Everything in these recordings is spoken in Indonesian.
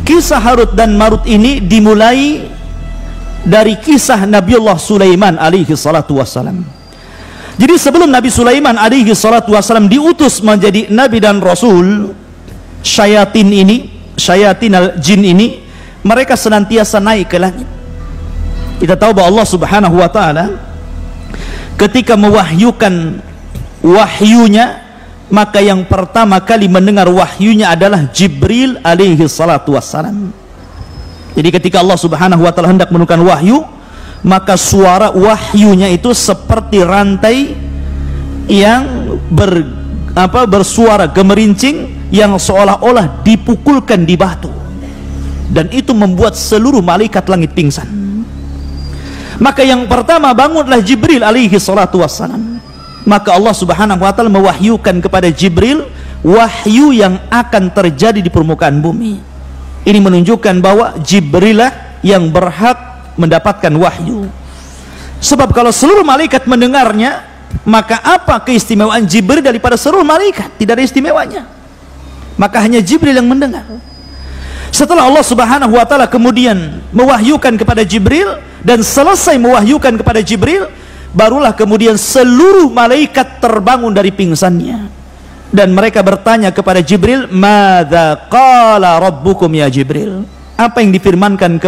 Kisah Harut dan Marut ini dimulai dari kisah Nabiullah Sulaiman alaihi salatu wassalam. Jadi sebelum Nabi Sulaiman alaihi salatu wassalam diutus menjadi nabi dan rasul, syayatin al-jin ini mereka senantiasa naik ke langit. Kita tahu bahwa Allah Subhanahu wa taala ketika mewahyukan wahyunya, maka yang pertama kali mendengar wahyunya adalah Jibril alaihi salatu wassalam. Jadi ketika Allah Subhanahu wa taala hendak menurunkan wahyu, maka suara wahyunya itu seperti rantai yang bersuara gemerincing yang seolah-olah dipukulkan di batu, dan itu membuat seluruh malaikat langit pingsan. Maka yang pertama bangunlah Jibril alaihi salatu wassalam. Maka Allah Subhanahu wa taala mewahyukan kepada Jibril wahyu yang akan terjadi di permukaan bumi. Ini menunjukkan bahwa Jibril lah yang berhak mendapatkan wahyu. Sebab kalau seluruh malaikat mendengarnya, maka apa keistimewaan Jibril daripada seluruh malaikat? Tidak ada istimewanya. Maka hanya Jibril yang mendengar. Setelah Allah Subhanahu wa taala kemudian mewahyukan kepada Jibril, dan selesai mewahyukan kepada Jibril, barulah kemudian seluruh malaikat terbangun dari pingsannya. Dan mereka bertanya kepada Jibril, "Madza qala rabbukum ya Jibril?" Apa yang difirmankan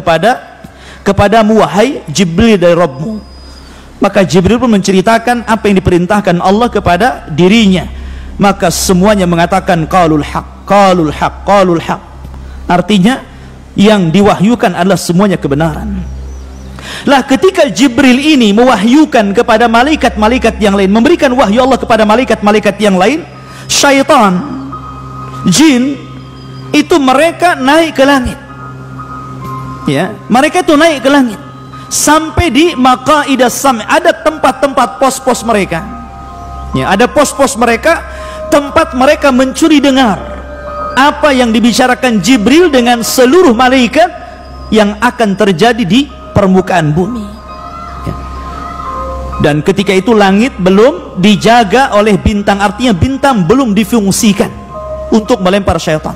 kepadamu wahai Jibril dari Rabbmu? Maka Jibril pun menceritakan apa yang diperintahkan Allah kepada dirinya. Maka semuanya mengatakan qalul haq, qalul haq, qalul haq. Artinya yang diwahyukan adalah semuanya kebenaran. Lah ketika Jibril ini mewahyukan kepada malaikat-malaikat yang lain, memberikan wahyu Allah kepada malaikat-malaikat yang lain, syaitan, jin itu mereka naik ke langit. Ya, mereka itu naik ke langit sampai di maqaidas sam', ada tempat-tempat pos-pos mereka. Ya, ada pos-pos mereka, tempat mereka mencuri dengar apa yang dibicarakan Jibril dengan seluruh malaikat yang akan terjadi di permukaan bumi. Ya. Dan ketika itu langit belum dijaga oleh bintang, artinya bintang belum difungsikan untuk melempar syaitan,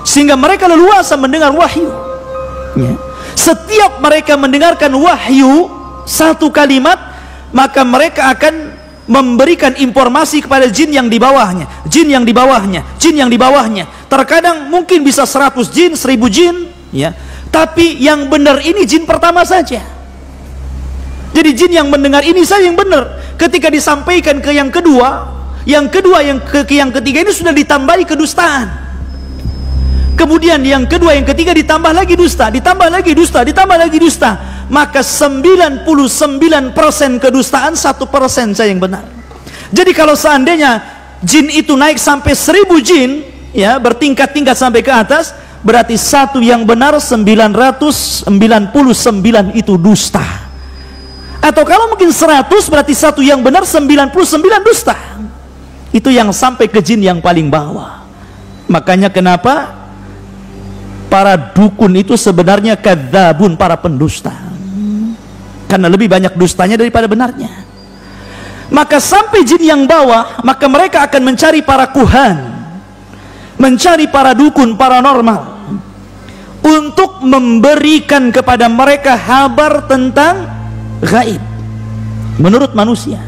sehingga mereka leluasa mendengar wahyu. Ya. Setiap mereka mendengarkan wahyu satu kalimat, maka mereka akan memberikan informasi kepada jin yang di bawahnya, jin yang di bawahnya, jin yang di bawahnya. Terkadang mungkin bisa 100 jin, 1000 jin, ya. Tapi yang benar ini jin pertama saja. Jadi jin yang mendengar ini saja yang benar. Ketika disampaikan ke yang kedua, yang ketiga ini sudah ditambahi kedustaan. Kemudian yang kedua, yang ketiga ditambah lagi dusta, ditambah lagi dusta, ditambah lagi dusta. Maka 99% kedustaan, 1% saja yang benar. Jadi kalau seandainya jin itu naik sampai 1000 jin, ya, bertingkat-tingkat sampai ke atas, berarti satu yang benar, 999 itu dusta. Atau kalau mungkin 100, berarti satu yang benar, 99 dusta. Itu yang sampai ke jin yang paling bawah. Makanya kenapa para dukun itu sebenarnya kadzabun, para pendusta, karena lebih banyak dustanya daripada benarnya. Maka sampai jin yang bawah, maka mereka akan mencari para kuhan, mencari para dukun paranormal untuk memberikan kepada mereka kabar tentang gaib menurut manusia.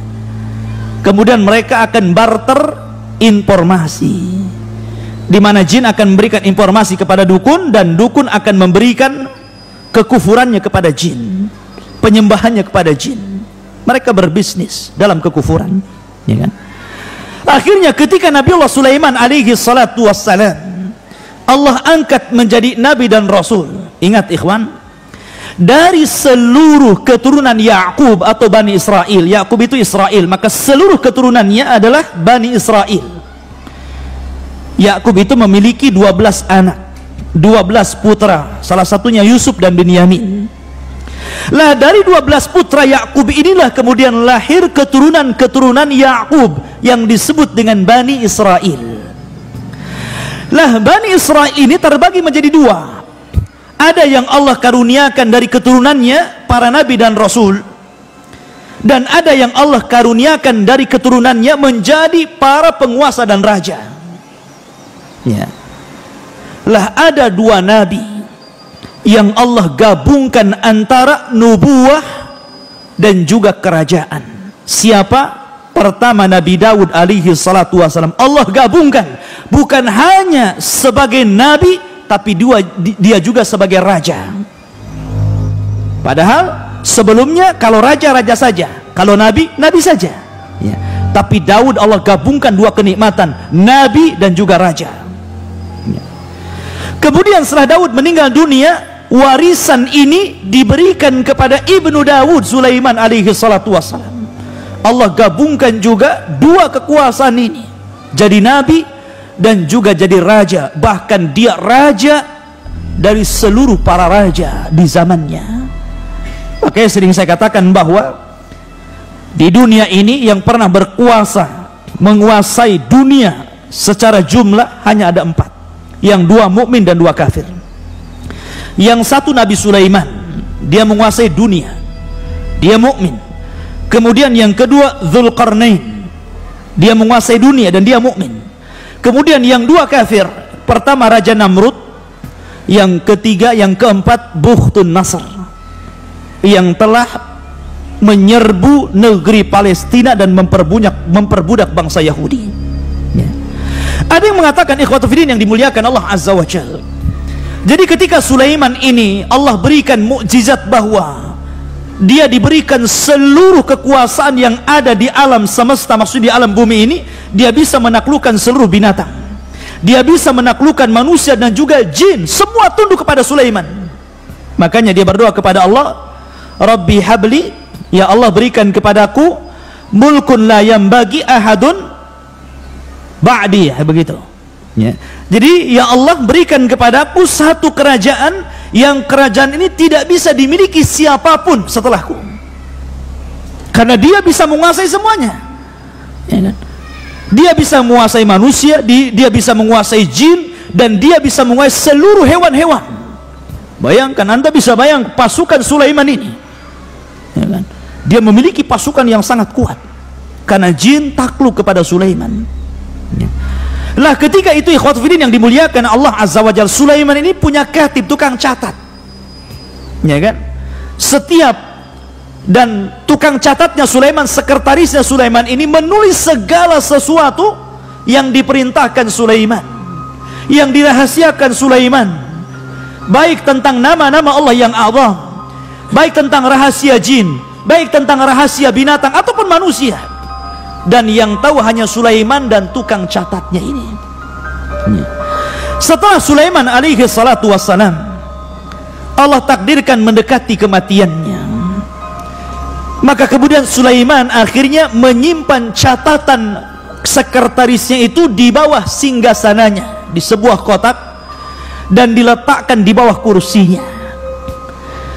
Kemudian mereka akan barter informasi, di mana jin akan memberikan informasi kepada dukun, dan dukun akan memberikan kekufurannya kepada jin, penyembahannya kepada jin. Mereka berbisnis dalam kekufuran, ya kan? Akhirnya ketika Nabiullah Sulaiman alaihi salatu wassalam Allah angkat menjadi nabi dan rasul. Ingat ikhwan, dari seluruh keturunan Yakub atau Bani Israel, Yakub itu Israel, maka seluruh keturunannya adalah Bani Israel. Yakub itu memiliki 12 anak, 12 putra, salah satunya Yusuf dan Binyamin. Lah dari 12 putra Yakub inilah kemudian lahir keturunan-keturunan Yakub yang disebut dengan Bani Israel. Lah Bani Israel ini terbagi menjadi dua. Ada yang Allah karuniakan dari keturunannya para nabi dan rasul, dan ada yang Allah karuniakan dari keturunannya menjadi para penguasa dan raja. Ya. lah ada dua nabi yang Allah gabungkan antara nubuwah dan juga kerajaan. Siapa? Pertama Nabi Daud alaihi salatu wasalam. Allah gabungkan bukan hanya sebagai nabi, tapi dia juga sebagai raja. Padahal sebelumnya kalau raja saja, kalau nabi saja ya. Tapi Daud Allah gabungkan dua kenikmatan, nabi dan juga raja ya. Kemudian setelah Daud meninggal dunia, warisan ini diberikan kepada ibnu Daud, Sulaiman alaihi salatu wassalam. Allah gabungkan juga dua kekuasaan ini, jadi nabi dan juga jadi raja. Bahkan dia raja dari seluruh para raja di zamannya. Makanya sering saya katakan bahwa di dunia ini yang pernah berkuasa, menguasai dunia secara jumlah hanya ada 4, yang 2 mukmin dan 2 kafir. Yang satu Nabi Sulaiman, dia menguasai dunia, dia mukmin. Kemudian yang kedua Dzulqarnain, dia menguasai dunia dan dia mukmin. Kemudian yang 2 kafir, pertama Raja Namrud, yang ketiga, yang keempat Bukhtun Nasr, yang telah menyerbu negeri Palestina dan memperbudak bangsa Yahudi ya. Ada yang mengatakan, ikhwatu fiddin yang dimuliakan Allah Azza wa Jalla, jadi ketika Sulaiman ini Allah berikan mukjizat bahwa dia diberikan seluruh kekuasaan yang ada di alam semesta, maksudnya di alam bumi ini, dia bisa menaklukkan seluruh binatang, dia bisa menaklukkan manusia dan juga jin, semua tunduk kepada Sulaiman. Makanya dia berdoa kepada Allah, Rabbi habli, ya Allah berikan kepadaku mulkun la yambagi ahadun ba'di, begitu ya. Jadi ya Allah berikan kepadaku satu kerajaan yang kerajaan ini tidak bisa dimiliki siapapun setelahku, karena dia bisa menguasai semuanya ya kan? Dia bisa menguasai manusia, dia bisa menguasai jin, dan dia bisa menguasai seluruh hewan-hewan. Bayangkan, Anda bisa bayang pasukan Sulaiman ini ya kan? Dia memiliki pasukan yang sangat kuat karena jin takluk kepada Sulaiman ya. Lah ketika itu ikhwatu fiddin yang dimuliakan Allah Azza wa Jalla, Sulaiman ini punya katib, tukang catat ya kan. Setiap dan tukang catatnya Sulaiman, sekretarisnya Sulaiman ini menulis segala sesuatu yang diperintahkan Sulaiman, yang dirahasiakan Sulaiman, baik tentang nama-nama Allah yang azam, baik tentang rahasia jin, baik tentang rahasia binatang ataupun manusia. Dan yang tahu hanya Sulaiman dan tukang catatnya ini. Setelah Sulaiman alaihi salatu wassalam, Allah takdirkan mendekati kematiannya. Maka kemudian Sulaiman akhirnya menyimpan catatan sekretarisnya itu di bawah singgasananya, di sebuah kotak, dan diletakkan di bawah kursinya.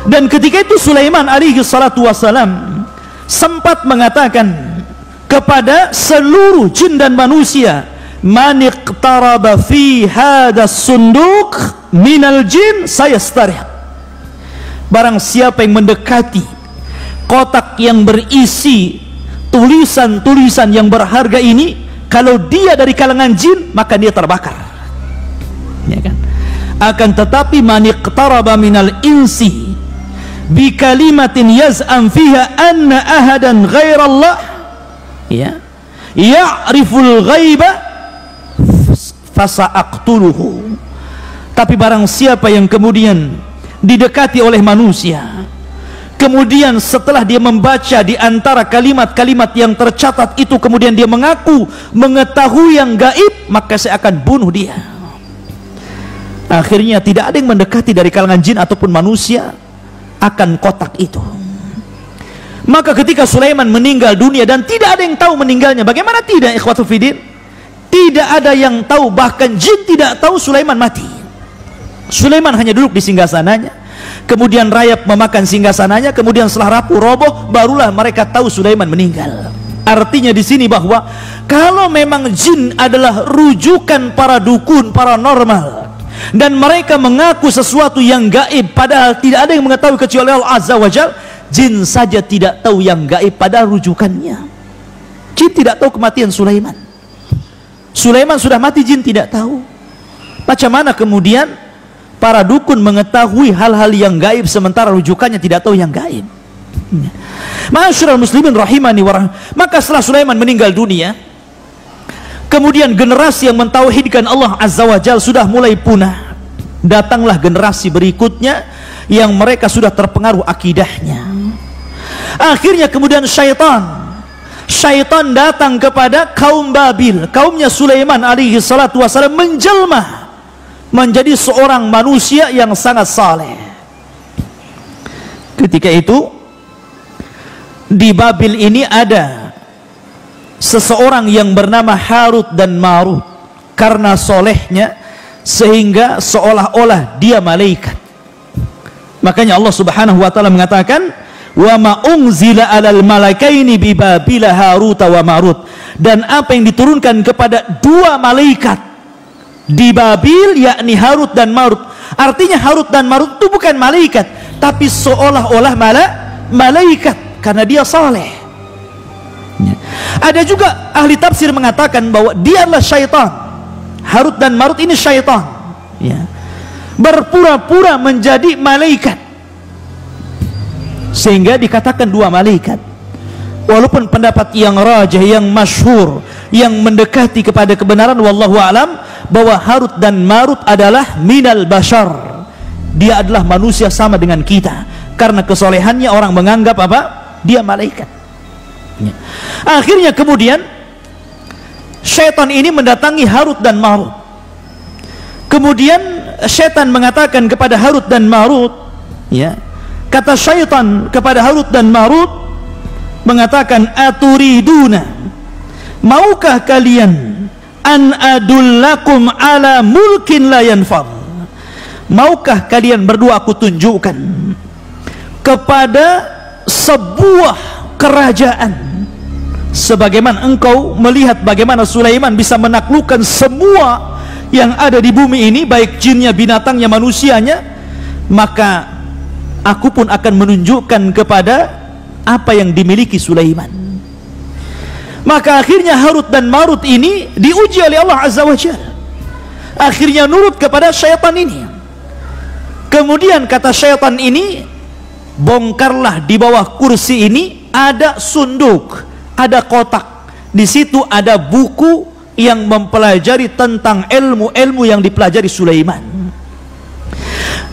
Dan ketika itu Sulaiman alaihi salatu wassalam sempat mengatakan kepada seluruh jin dan manusia, man iqtaraba fi hadas sunduk minal jin sayastarih, barang siapa yang mendekati kotak yang berisi tulisan-tulisan yang berharga ini, kalau dia dari kalangan jin maka dia terbakar ya kan. Akan tetapi man iqtaraba minal insi bi kalimatin yaz'am fiha anna ahadan ghairallah ya ya'riful ghaiba fasa'aqtuluhu, tapi barang siapa yang kemudian didekati oleh manusia, kemudian setelah dia membaca di antara kalimat-kalimat yang tercatat itu, kemudian dia mengaku mengetahui yang gaib, maka saya akan bunuh dia. Akhirnya tidak ada yang mendekati dari kalangan jin ataupun manusia akan kotak itu. Maka ketika Sulaiman meninggal dunia dan tidak ada yang tahu meninggalnya, bagaimana tidak ikhwatu fiddin? Tidak ada yang tahu, bahkan jin tidak tahu Sulaiman mati. Sulaiman hanya duduk di singgasananya, kemudian rayap memakan singgasananya, kemudian setelah rapuh roboh barulah mereka tahu Sulaiman meninggal. Artinya di sini bahwa kalau memang jin adalah rujukan para dukun, paranormal, dan mereka mengaku sesuatu yang gaib padahal tidak ada yang mengetahui kecuali Allah Azza wa Jalla, jin saja tidak tahu yang gaib pada rujukannya. Jin tidak tahu kematian Sulaiman. Sulaiman sudah mati, jin tidak tahu. Macam mana kemudian para dukun mengetahui hal-hal yang gaib sementara rujukannya tidak tahu yang gaib? Ma'asyiral muslimin rahimani wa rahimah. Maka setelah Sulaiman meninggal dunia, kemudian generasi yang mentauhidkan Allah Azza wa Jalla sudah mulai punah. Datanglah generasi berikutnya yang mereka sudah terpengaruh akidahnya. Akhirnya kemudian syaitan datang kepada kaum Babil, kaumnya Sulaiman alaihi salatu wasallam, menjelma menjadi seorang manusia yang sangat saleh. Ketika itu di Babil ini ada seseorang yang bernama Harut dan Marut. Karena solehnya sehingga seolah-olah dia malaikat. Makanya Allah Subhanahu wa taala mengatakan, wa ma unzila 'alal malakaini bi Babil Harut wa Marut, dan apa yang diturunkan kepada dua malaikat di Babil, yakni Harut dan Marut. Artinya Harut dan Marut itu bukan malaikat, tapi seolah-olah malaikat karena dia saleh. Ada juga ahli tafsir mengatakan bahwa dia adalah syaitan. Harut dan Marut ini syaitan, berpura-pura menjadi malaikat, sehingga dikatakan dua malaikat. Walaupun pendapat yang rajih, yang masyhur, yang mendekati kepada kebenaran, wallahu alam, bahwa Harut dan Marut adalah minal bashar. Dia adalah manusia sama dengan kita. Karena kesolehannya orang menganggap apa? Dia malaikat. Akhirnya kemudian syaitan ini mendatangi Harut dan Marut. Kemudian syaitan mengatakan kepada Harut dan Marut, kata syaitan kepada Harut dan Marut, mengatakan, aturiduna, maukah kalian an adullakum ala mulkin la yanfad, maukah kalian berdua aku tunjukkan kepada sebuah kerajaan sebagaimana engkau melihat bagaimana Sulaiman bisa menaklukkan semua yang ada di bumi ini, baik jinnya, binatangnya, manusianya, maka aku pun akan menunjukkan kepada apa yang dimiliki Sulaiman. Maka akhirnya Harut dan Marut ini diuji oleh Allah Azza wa Jalla. Akhirnya nurut kepada syaitan ini. Kemudian kata syaitan ini, bongkarlah di bawah kursi ini ada sunduk, ada kotak. Di situ ada buku yang mempelajari tentang ilmu-ilmu yang dipelajari Sulaiman.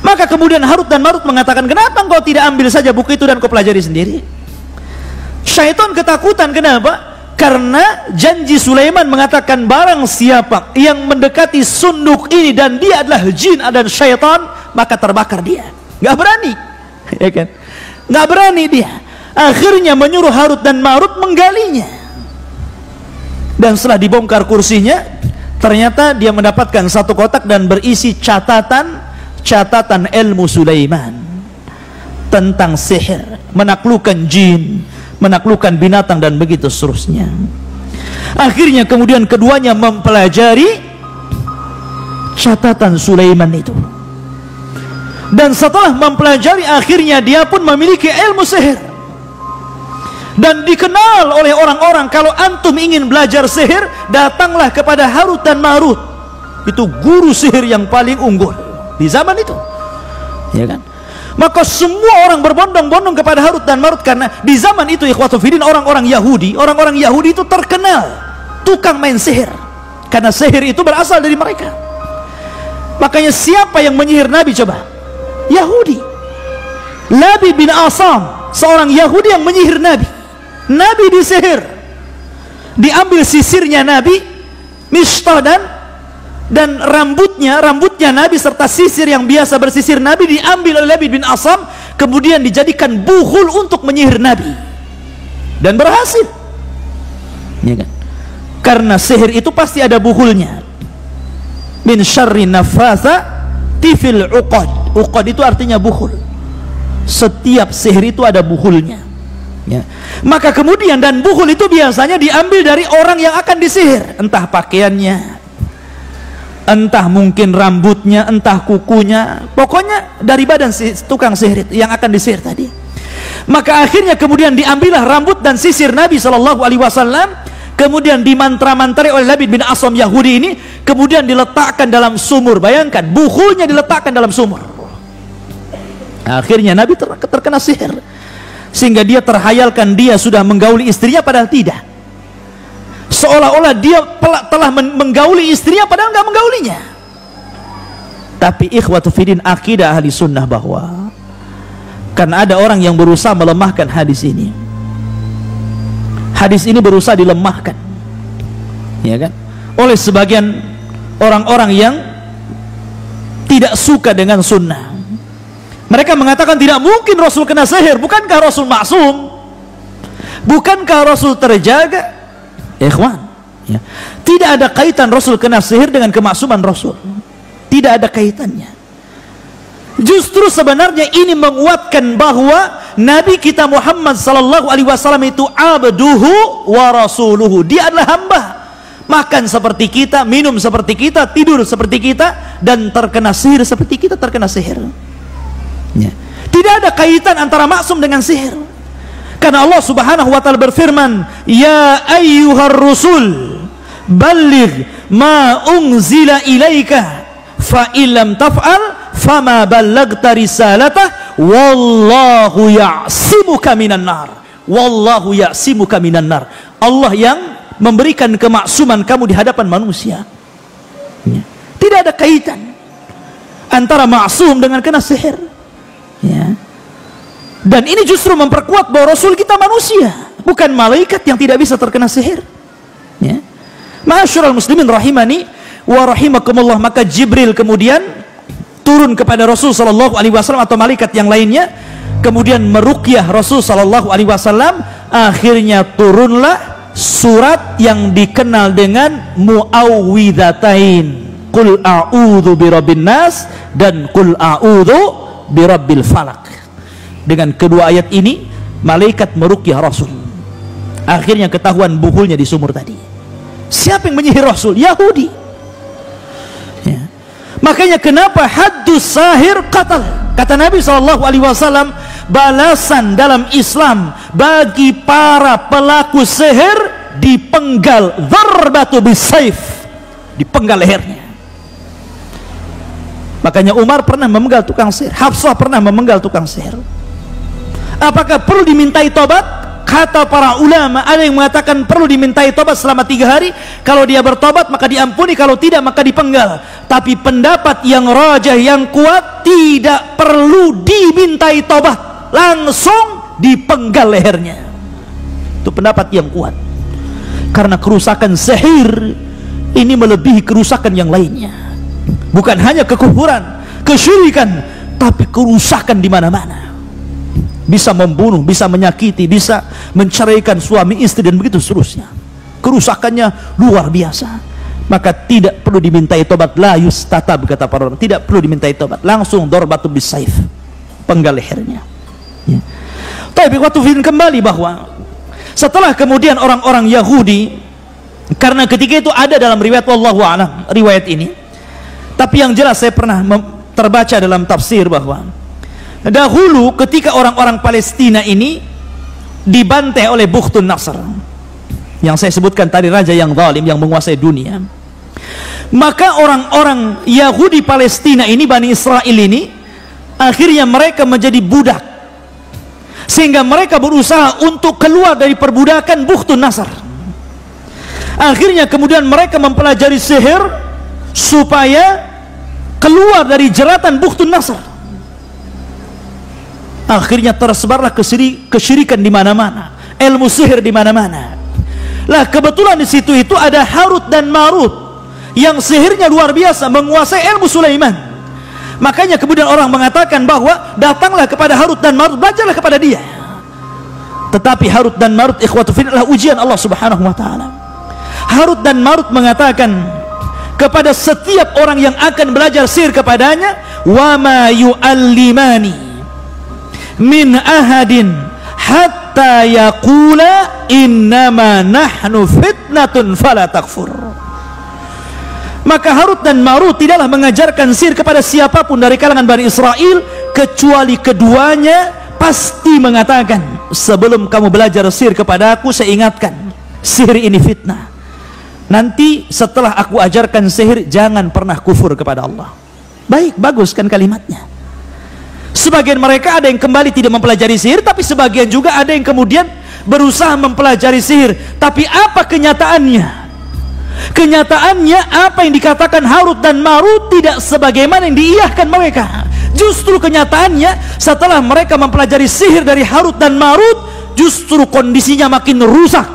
Maka kemudian Harut dan Marut mengatakan, kenapa engkau tidak ambil saja buku itu dan kau pelajari sendiri? Syaitan ketakutan. Kenapa? Karena janji Sulaiman mengatakan, barang siapa yang mendekati sunduk ini dan dia adalah jin dan syaitan, maka terbakar dia. Gak berani, ya kan? Gak berani dia. Akhirnya menyuruh Harut dan Marut menggalinya. Dan setelah dibongkar kursinya, ternyata dia mendapatkan satu kotak dan berisi catatan ilmu Sulaiman tentang sihir, menaklukkan jin, menaklukkan binatang, dan begitu seterusnya. Akhirnya kemudian keduanya mempelajari catatan Sulaiman itu, dan setelah mempelajari akhirnya dia pun memiliki ilmu sihir, dan dikenal oleh orang-orang, kalau antum ingin belajar sihir, datanglah kepada Harut dan Marut. Itu guru sihir yang paling unggul di zaman itu, ya kan? Maka semua orang berbondong-bondong kepada Harut dan Marut, karena di zaman itu ikhwatul fiddin, orang-orang Yahudi itu terkenal tukang main sihir, karena sihir itu berasal dari mereka. Makanya siapa yang menyihir Nabi coba? Yahudi. Nabi bin Asam, seorang Yahudi yang menyihir Nabi. Nabi disihir, diambil sisirnya Nabi, Mistah dan rambutnya Nabi serta sisir yang biasa bersisir Nabi diambil oleh Nabi bin Asam, kemudian dijadikan buhul untuk menyihir Nabi, dan berhasil, ya kan? Karena sihir itu pasti ada buhulnya. Min syarri nafatha tifil uqad. Uqad itu artinya buhul. Setiap sihir itu ada buhulnya, ya. Maka kemudian, dan buhul itu biasanya diambil dari orang yang akan disihir, entah pakaiannya, entah mungkin rambutnya, entah kukunya, pokoknya dari badan si tukang sihir itu yang akan disihir tadi. Maka akhirnya kemudian diambillah rambut dan sisir Nabi SAW, kemudian dimantra-mantrai oleh Labid bin Asam Yahudi ini, kemudian diletakkan dalam sumur. Bayangkan, buhulnya diletakkan dalam sumur. Akhirnya Nabi terkena sihir, sehingga dia terhayalkan dia sudah menggauli istrinya, padahal tidak. Seolah-olah dia telah menggauli istrinya, padahal nggak menggaulinya. Tapi ikhwatu fiddin, akidah ahli sunnah bahwa karena ada orang yang berusaha melemahkan hadis ini. Hadis ini berusaha dilemahkan, ya kan, oleh sebagian orang-orang yang tidak suka dengan sunnah. Mereka mengatakan tidak mungkin Rasul kena sihir. Bukankah Rasul maksum? Bukankah Rasul terjaga? Ikhwan, ya. Tidak ada kaitan Rasul kena sihir dengan kemaksuman Rasul. Tidak ada kaitannya. Justru sebenarnya ini menguatkan bahwa Nabi kita Muhammad sallallahu alaihi wasallam itu abduhu wa rasuluhu. Dia adalah hamba, makan seperti kita, minum seperti kita, tidur seperti kita, dan terkena sihir seperti kita terkena sihir, ya. Tidak ada kaitan antara maksum dengan sihir. Karena Allah subhanahu wa ta'ala berfirman, ya ayyuhar rusul balligh ma unzila ilaika fa illam taf'al fama ballagta risalatah wallahu ya'simuka minan nar. Wallahu ya'simuka minan nar. Allah yang memberikan kemaksuman kamu di hadapan manusia, ya. Tidak ada kaitan antara maksum dengan kena sihir, ya. Dan ini justru memperkuat bahwa Rasul kita manusia, bukan malaikat yang tidak bisa terkena sihir, ya. Ma'asyiral muslimin rahimani wa rahimakumullah. Maka Jibril kemudian turun kepada Rasul sallallahu alaihi wasallam atau malaikat yang lainnya, kemudian meruqyah Rasul sallallahu alaihi wasallam. Akhirnya turunlah surat yang dikenal dengan Muawwidzatain, Qul a'udzu birabbin nas dan Qul a'udzu birabbil falaq. Dengan kedua ayat ini malaikat meruqyah Rasul. Akhirnya ketahuan buhulnya di sumur tadi. Siapa yang menyihir Rasul? Yahudi, ya. Makanya kenapa haddus sahir qatal? Kata Nabi SAW, balasan dalam Islam bagi para pelaku sihir dipenggal, dharbatu bisayf, dipenggal lehernya. Makanya Umar pernah memenggal tukang sihir, Hafsah pernah memenggal tukang sihir. Apakah perlu dimintai tobat? Kata para ulama, ada yang mengatakan perlu dimintai tobat selama 3 hari. Kalau dia bertobat maka diampuni, kalau tidak maka dipenggal. Tapi pendapat yang rajih, yang kuat, tidak perlu dimintai tobat, langsung dipenggal lehernya. Itu pendapat yang kuat. Karena kerusakan sihir ini melebihi kerusakan yang lainnya. Bukan hanya kekufuran, kesyirikan, tapi kerusakan di mana-mana. Bisa membunuh, bisa menyakiti, bisa menceraikan suami istri dan begitu seterusnya. Kerusakannya luar biasa. Maka tidak perlu dimintai tobat, la yustatab, kata para ulama. Tidak perlu dimintai tobat, langsung darbatu bisayf, penggal lehernya, ya. Tapi waktu film kembali bahwa setelah kemudian orang-orang Yahudi, karena ketika itu ada dalam riwayat wallahu a'lam riwayat ini, tapi yang jelas saya pernah terbaca dalam tafsir bahwa dahulu ketika orang-orang Palestina ini dibantai oleh Bukhtun Nasr, yang saya sebutkan tadi, raja yang zalim yang menguasai dunia, maka orang-orang Yahudi Palestina ini, Bani Israel ini, akhirnya mereka menjadi budak, sehingga mereka berusaha untuk keluar dari perbudakan Bukhtun Nasr. Akhirnya kemudian mereka mempelajari sihir supaya keluar dari jeratan Bukhtun Nasr. Akhirnya tersebarlah kesyirikan di mana-mana, ilmu sihir di mana-mana. Lah kebetulan di situ itu ada Harut dan Marut yang sihirnya luar biasa, menguasai ilmu Sulaiman. Makanya kemudian orang mengatakan bahwa datanglah kepada Harut dan Marut, belajarlah kepada dia. Tetapi Harut dan Marut, ikhwatu fillah, adalah ujian Allah Subhanahu wa taala. Harut dan Marut mengatakan kepada setiap orang yang akan belajar sihir kepadanya, wa ma yu'allimani min ahadin hatta yaqula innama nahnu fitnatun fala takfur. Maka Harut dan Marut tidaklah mengajarkan sihir kepada siapapun dari kalangan Bani Israel, kecuali keduanya pasti mengatakan, sebelum kamu belajar sihir kepada aku, saya ingatkan, Sihir ini fitnah. Nanti setelah aku ajarkan sihir, jangan pernah kufur kepada Allah. Baik, bagus kan kalimatnya. Sebagian mereka ada yang kembali tidak mempelajari sihir, tapi sebagian juga ada yang kemudian berusaha mempelajari sihir. Tapi apa kenyataannya? Kenyataannya apa yang dikatakan Harut dan Marut tidak sebagaimana yang diiyahkan mereka. Justru kenyataannya setelah mereka mempelajari sihir dari Harut dan Marut, justru kondisinya makin rusak.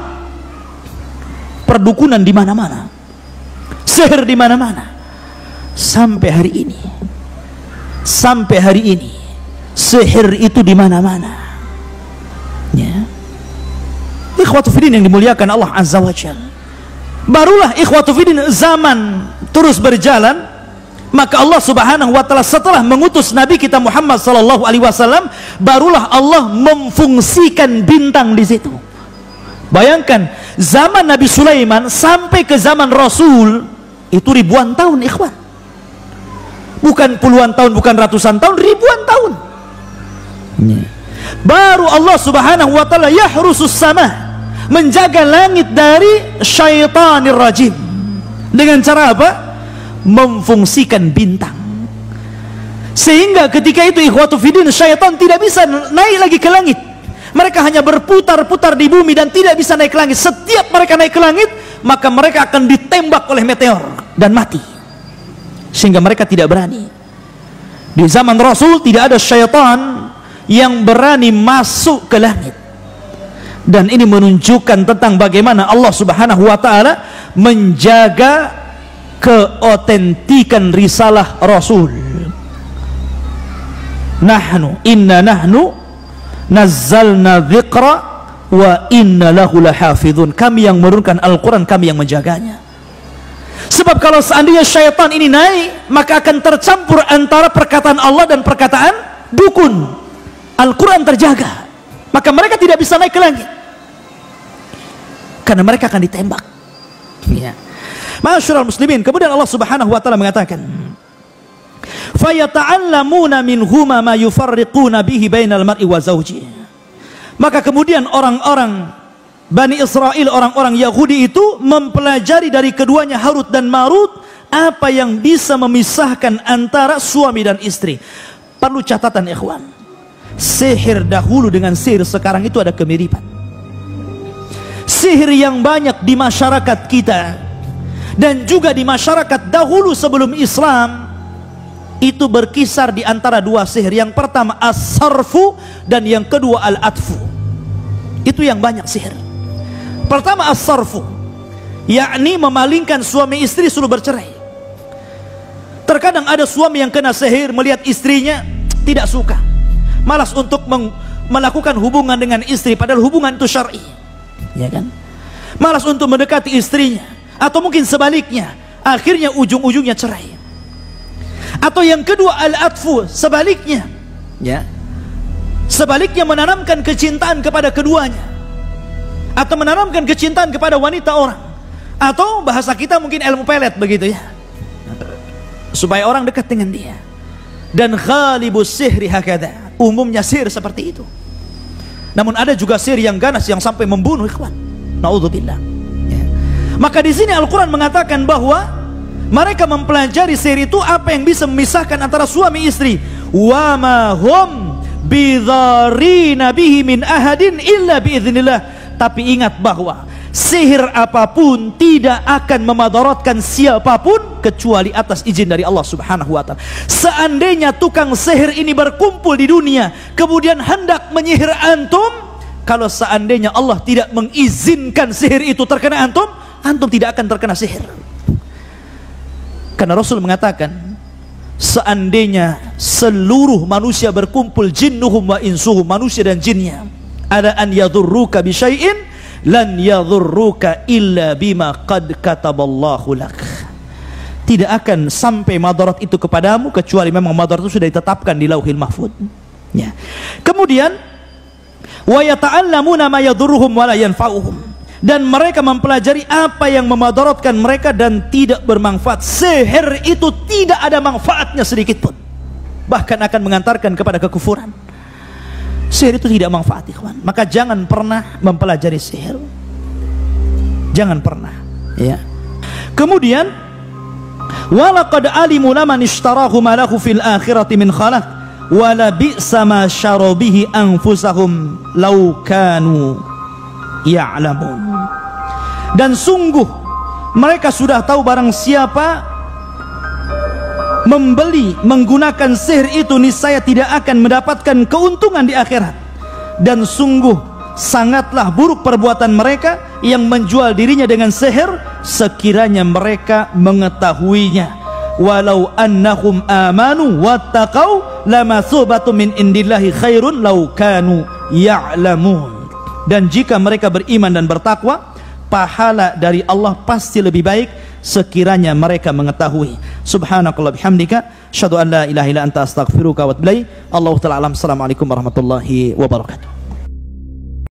Perdukunan di mana-mana, sihir di mana-mana. Sampai hari ini, sihir itu di mana-mana. Ya. Ikhwatu fiddin yang dimuliakan Allah Azza wa Jalla. Barulah ikhwatu fiddin zaman terus berjalan, maka Allah Subhanahu wa taala setelah mengutus Nabi kita Muhammad sallallahu alaihi wasallam, barulah Allah memfungsikan bintang di situ. Bayangkan, zaman Nabi Sulaiman sampai ke zaman Rasul itu ribuan tahun, ikhwan. Bukan puluhan tahun, bukan ratusan tahun, ribuan tahun. Baru Allah Subhanahu wa taala yahrusus sama, menjaga langit dari syaitanir rajim. Dengan cara apa? Memfungsikan bintang. Sehingga ketika itu ikhwatu fiddin, syaitan tidak bisa naik lagi ke langit. Mereka hanya berputar-putar di bumi dan tidak bisa naik ke langit. Setiap mereka naik ke langit, maka mereka akan ditembak oleh meteor dan mati. Sehingga mereka tidak berani. Di zaman Rasul tidak ada syaitan yang berani masuk ke langit. Dan ini menunjukkan tentang bagaimana Allah Subhanahu wa taala menjaga keotentikan risalah Rasul. Inna nahnu nazzalna dzikra wa inna lahu lahafizun. Kami yang menurunkan Al-Quran, kami yang menjaganya. Sebab kalau seandainya syaitan ini naik, maka akan tercampur antara perkataan Allah dan perkataan dukun. Al-Quran terjaga, maka mereka tidak bisa naik ke langit karena mereka akan ditembak. Ya. Ma'asyiral muslimin, kemudian Allah Subhanahu wa taala mengatakan, "Fayata'allamuna minhuma ma yufarriquna bihi bainal mar'i wa zawjihi." Maka kemudian orang-orang Bani Israel, orang-orang Yahudi itu mempelajari dari keduanya Harut dan Marut apa yang bisa memisahkan antara suami dan istri. Perlu catatan ikhwan, sihir dahulu dengan sihir sekarang itu ada kemiripan. Sihir yang banyak di masyarakat kita dan juga di masyarakat dahulu sebelum Islam itu berkisar di antara dua sihir. Yang pertama as-sarfu dan yang kedua al-atfu. Itu yang banyak sihir. Pertama as-sarfu, yakni memalingkan suami istri suruh bercerai. Terkadang ada suami yang kena sihir melihat istrinya tidak suka, malas untuk melakukan hubungan dengan istri, padahal hubungan itu syar'i, ya kan? Malas untuk mendekati istrinya, atau mungkin sebaliknya, akhirnya ujung-ujungnya cerai. Atau yang kedua al-atfu, sebaliknya, ya, sebaliknya menanamkan kecintaan kepada keduanya, atau menanamkan kecintaan kepada wanita orang, atau bahasa kita mungkin ilmu pelet begitu ya, supaya orang dekat dengan dia. Dan ghalibus sihri hakadha, umumnya sihir seperti itu. Namun ada juga sihir yang ganas yang sampai membunuh, ikhwan. Naudzubillah. Ya. Maka di sini Al-Quran mengatakan bahwa mereka mempelajari sihir itu apa yang bisa memisahkan antara suami istri. Wa ma hum bidharina bihi min ahadin illa biiznillah. Tapi ingat bahwa sihir apapun tidak akan memadaratkan siapapun kecuali atas izin dari Allah Subhanahu wa taala. Seandainya tukang sihir ini berkumpul di dunia kemudian hendak menyihir antum, kalau seandainya Allah tidak mengizinkan sihir itu terkena antum, antum tidak akan terkena sihir. Karena Rasul mengatakan, seandainya seluruh manusia berkumpul, jinnuhum wa insuhum, manusia dan jinnya, ada an yadurruka bi syai'in lan yadhurruka illa bima qad kataballahu lak. Tidak akan sampai madarat itu kepadamu kecuali memang madarat itu sudah ditetapkan di Lauhil Mahfuz. Ya. Kemudian wa yata'allamuna ma yadhurruhum wa la yanfa'uhum, dan mereka mempelajari apa yang memadaratkan mereka dan tidak bermanfaat. Sihir itu tidak ada manfaatnya sedikit pun, bahkan akan mengantarkan kepada kekufuran. Sihir itu tidak manfaat, ikhwan. Maka jangan pernah mempelajari sihir. Jangan pernah, ya. Kemudian walaqad alimu laman ishtarahu ma lahu fil akhirati min khalaq wala bi'sa ma syaraw bihi anfusahum law kanu ya'lamun. Dan sungguh mereka sudah tahu barang siapa membeli menggunakan sihir itu niscaya tidak akan mendapatkan keuntungan di akhirat. Dan sungguh sangatlah buruk perbuatan mereka yang menjual dirinya dengan sihir sekiranya mereka mengetahuinya. Walau annahum amanu wattaqau lamathubatun min indillahi khairun law kanu ya'lamun. Dan jika mereka beriman dan bertakwa, pahala dari Allah pasti lebih baik sekiranya mereka mengetahui. Subhanakallah bihamdika asyhadu an la ilaha illa anta astaghfiruka wa atubu ilaik. Allahu ta'ala alam. Assalamualaikum warahmatullahi wabarakatuh.